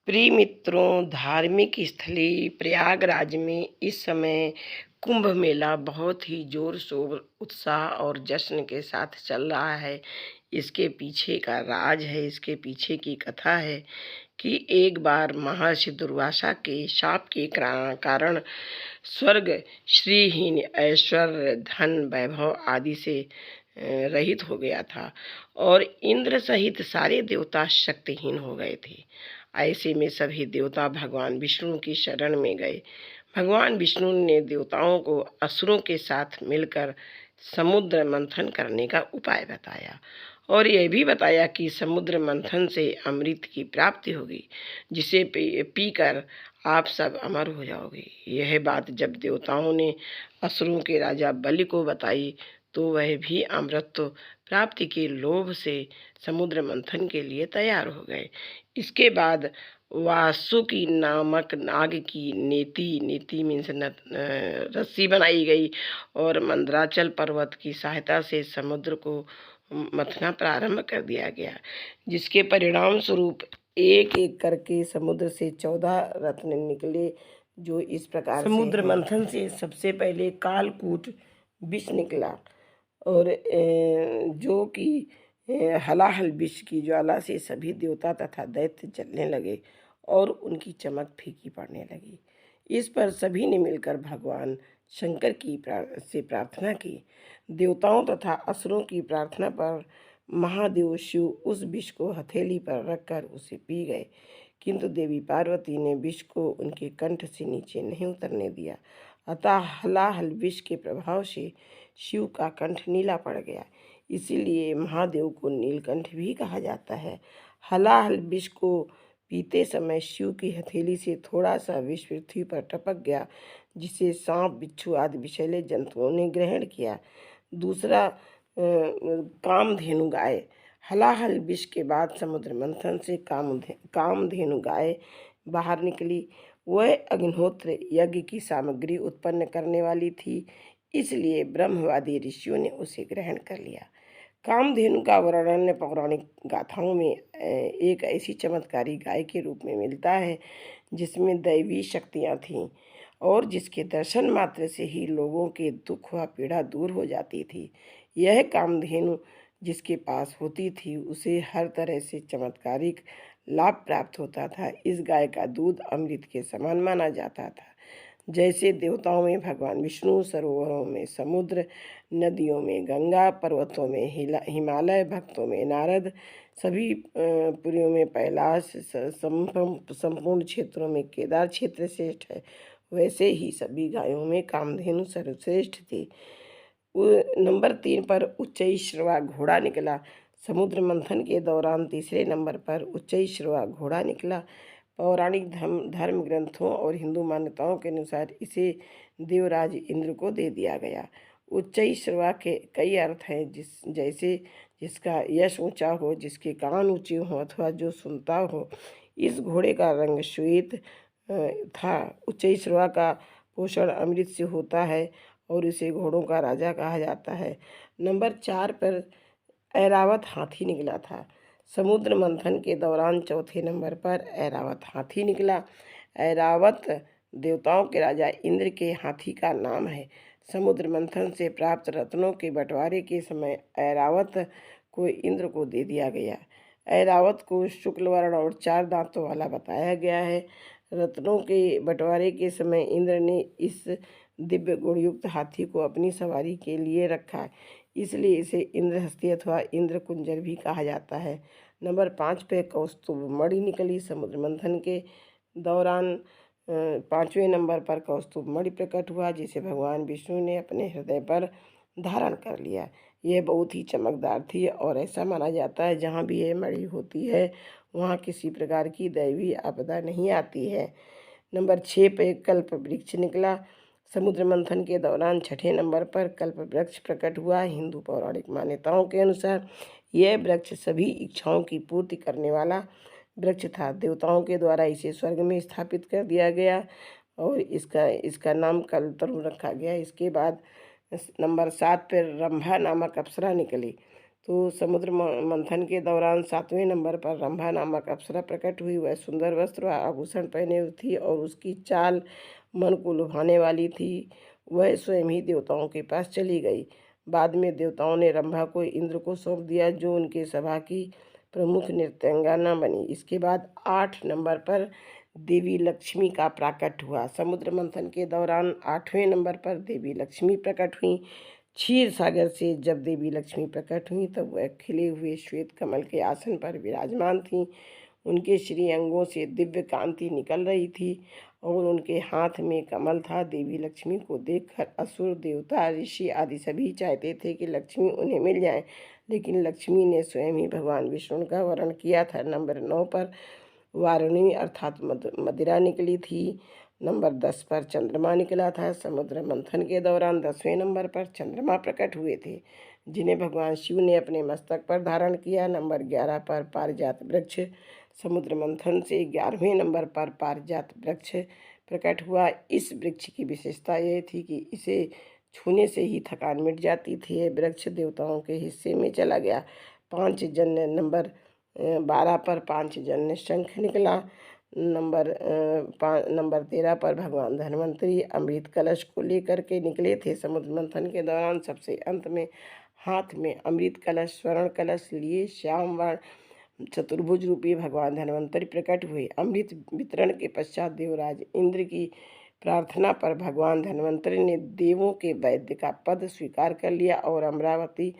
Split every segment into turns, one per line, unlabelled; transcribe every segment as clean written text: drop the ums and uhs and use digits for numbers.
प्रिय मित्रों, धार्मिक स्थली प्रयागराज में इस समय कुंभ मेला बहुत ही जोर शोर उत्साह और जश्न के साथ चल रहा है। इसके पीछे का राज है, इसके पीछे की कथा है कि एक बार महर्षि दुर्वासा के शाप के कारण स्वर्ग श्रीहीन ऐश्वर्य धन वैभव आदि से रहित हो गया था और इंद्र सहित सारे देवता शक्तिहीन हो गए थे। ऐसे में सभी देवता भगवान विष्णु की शरण में गए। भगवान विष्णु ने देवताओं को असुरों के साथ मिलकर समुद्र मंथन करने का उपाय बताया और यह भी बताया कि समुद्र मंथन से अमृत की प्राप्ति होगी, जिसे पीकर आप सब अमर हो जाओगे। यह बात जब देवताओं ने असुरों के राजा बलि को बताई तो वह भी अमृत प्राप्ति के लोभ से समुद्र मंथन के लिए तैयार हो गए। इसके बाद वासुकी नामक नाग की नेति मीन्स रस्सी बनाई गई और मंदराचल पर्वत की सहायता से समुद्र को मथना प्रारंभ कर दिया गया, जिसके परिणाम स्वरूप एक एक करके समुद्र से 14 रत्न निकले, जो इस प्रकार समुद्र मंथन से सबसे पहले कालकूट विष निकला और जो कि हलाहल विष की ज्वाला से सभी देवता तथा दैत्य जलने लगे और उनकी चमक फीकी पड़ने लगी। इस पर सभी ने मिलकर भगवान शंकर की से प्रार्थना की। देवताओं तथा असुरों की प्रार्थना पर महादेव शिव उस विष को हथेली पर रखकर उसे पी गए, किंतु देवी पार्वती ने विष को उनके कंठ से नीचे नहीं उतरने दिया। अतः हलाहल विष के प्रभाव से शिव का कंठ नीला पड़ गया, इसीलिए महादेव को नीलकंठ भी कहा जाता है। हलाहल विष को पीते समय शिव की हथेली से थोड़ा सा विष पृथ्वी पर टपक गया, जिसे सांप बिच्छू आदि विषैले जंतुओं ने ग्रहण किया। दूसरा कामधेनु गाय। हलाहल विष के बाद समुद्र मंथन से कामधेनु गाय बाहर निकली। वह अग्निहोत्र यज्ञ की सामग्री उत्पन्न करने वाली थी, इसलिए ब्रह्मवादी ऋषियों ने उसे ग्रहण कर लिया। कामधेनु का वर्णन पौराणिक गाथाओं में एक ऐसी चमत्कारी गाय के रूप में मिलता है जिसमें दैवी शक्तियाँ थीं और जिसके दर्शन मात्र से ही लोगों के दुख व पीड़ा दूर हो जाती थी। यह कामधेनु जिसके पास होती थी उसे हर तरह से चमत्कारिक लाभ प्राप्त होता था। इस गाय का दूध अमृत के समान माना जाता था। जैसे देवताओं में भगवान विष्णु, सरोवरों में समुद्र, नदियों में गंगा, पर्वतों में हिमालय, भक्तों में नारद, सभी पुरियों में कैलाश, संपूर्ण क्षेत्रों में केदार क्षेत्र श्रेष्ठ है, वैसे ही सभी गायों में कामधेनु सर्वश्रेष्ठ थी। नंबर 3 पर उच्चैश्रवा घोड़ा निकला। समुद्र मंथन के दौरान तीसरे नंबर पर उच्चैश्रवा घोड़ा निकला। पौराणिक धर्म ग्रंथों और हिंदू मान्यताओं के अनुसार इसे देवराज इंद्र को दे दिया गया। उच्चैश्रवा के कई अर्थ हैं, जैसे जिसका यश ऊंचा हो, जिसके कान ऊंचे हों अथवा जो सुनता हो। इस घोड़े का रंग श्वेत था। उच्चैश्रवा का पोषण अमृत से होता है और इसे घोड़ों का राजा कहा जाता है। नंबर 4 पर ऐरावत हाथी निकला था। समुद्र मंथन के दौरान चौथे नंबर पर ऐरावत हाथी निकला। ऐरावत देवताओं के राजा इंद्र के हाथी का नाम है। समुद्र मंथन से प्राप्त रत्नों के बंटवारे के समय ऐरावत को इंद्र को दे दिया गया। ऐरावत को शुक्ल वर्ण और 4 दांतों वाला बताया गया है। रत्नों के बंटवारे के समय इंद्र ने इस दिव्य गुणयुक्त हाथी को अपनी सवारी के लिए रखा, इसलिए इसे इंद्रहस्ती अथवा इंद्र कुंजर भी कहा जाता है। नंबर 5 पे कौस्तुभ मणि निकली। समुद्र मंथन के दौरान 5वें नंबर पर कौस्तुभ मणि प्रकट हुआ, जिसे भगवान विष्णु ने अपने हृदय पर धारण कर लिया। यह बहुत ही चमकदार थी और ऐसा माना जाता है जहाँ भी यह मणि होती है वहाँ किसी प्रकार की दैवी आपदा नहीं आती है। नंबर 6 पे कल्प वृक्ष निकला। समुद्र मंथन के दौरान 6ठे नंबर पर कल्प वृक्ष प्रकट हुआ। हिंदू पौराणिक मान्यताओं के अनुसार यह वृक्ष सभी इच्छाओं की पूर्ति करने वाला वृक्ष था। देवताओं के द्वारा इसे स्वर्ग में स्थापित कर दिया गया और इसका नाम कल्पतरु रखा गया। इसके बाद नंबर 7 पर रंभा नामक अप्सरा निकली। तो समुद्र मंथन के दौरान 7वें नंबर पर रंभा नामक अप्सरा प्रकट हुई। वह सुंदर वस्त्र व आभूषण पहने हुई थी और उसकी चाल मन को लुभाने वाली थी। वह स्वयं ही देवताओं के पास चली गई। बाद में देवताओं ने रंभा को इंद्र को सौंप दिया, जो उनके सभा की प्रमुख नृत्यांगना बनी। इसके बाद 8 नंबर पर देवी लक्ष्मी का प्राकट हुआ। समुद्र मंथन के दौरान 8वें नंबर पर देवी लक्ष्मी प्रकट हुई। क्षीर सागर से जब देवी लक्ष्मी प्रकट हुई तब वह खिले हुए श्वेत कमल के आसन पर विराजमान थीं। उनके श्री अंगों से दिव्य कांति निकल रही थी और उनके हाथ में कमल था। देवी लक्ष्मी को देखकर असुर, देवता, ऋषि आदि सभी चाहते थे कि लक्ष्मी उन्हें मिल जाए, लेकिन लक्ष्मी ने स्वयं ही भगवान विष्णु का वर्ण किया था। नंबर 9 पर वारुणी अर्थात मदिरा निकली थी। नंबर 10 पर चंद्रमा निकला था। समुद्र मंथन के दौरान 10वें नंबर पर चंद्रमा प्रकट हुए थे, जिन्हें भगवान शिव ने अपने मस्तक पर धारण किया। नंबर 11 पर पारिजात वृक्ष। समुद्र मंथन से 11वें नंबर पर पारिजात वृक्ष प्रकट हुआ। इस वृक्ष की विशेषता यह थी कि इसे छूने से ही थकान मिट जाती थी। यह वृक्ष देवताओं के हिस्से में चला गया। 5 जन्य नंबर 12 पर 5 जन्य शंख निकला। नंबर 13 पर भगवान धन्वंतरी अमृत कलश को लेकर के निकले थे। समुद्र मंथन के दौरान सबसे अंत में हाथ में अमृत कलश, स्वर्ण कलश लिए श्याम वर्ण चतुर्भुज रूपी भगवान धन्वंतरी प्रकट हुए। अमृत वितरण के पश्चात देवराज इंद्र की प्रार्थना पर भगवान धन्वंतरी ने देवों के वैद्य का पद स्वीकार कर लिया और अमरावती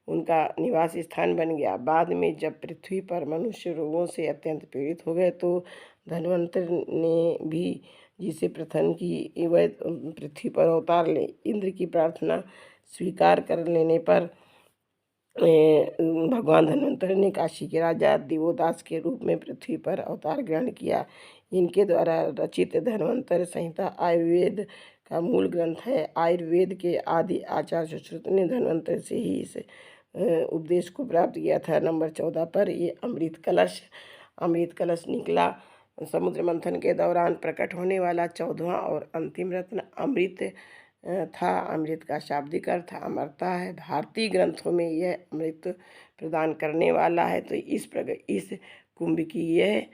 उनका निवास स्थान बन गया। बाद में जब पृथ्वी पर मनुष्य रोगों से अत्यंत पीड़ित हो गए तो धन्वंतरि ने भी जिसे प्रथम की वह पृथ्वी पर अवतार ले। इंद्र की प्रार्थना स्वीकार कर लेने पर भगवान धन्वंतरि ने काशी के राजा दिवोदास के रूप में पृथ्वी पर अवतार ग्रहण किया। इनके द्वारा रचित धन्वंतरि संहिता आयुर्वेद का मूल ग्रंथ है। आयुर्वेद के आदि आचार्य सुश्रुत ने धन्वंतरि से ही इस उपदेश को प्राप्त किया था। नंबर 14 पर ये अमृत कलश निकला। समुद्र मंथन के दौरान प्रकट होने वाला 14वां और अंतिम रत्न अमृत था। अमृत का शाब्दिक अर्थ अमरता है। भारतीय ग्रंथों में यह अमृत प्रदान करने वाला है। तो इस कुंभ की यह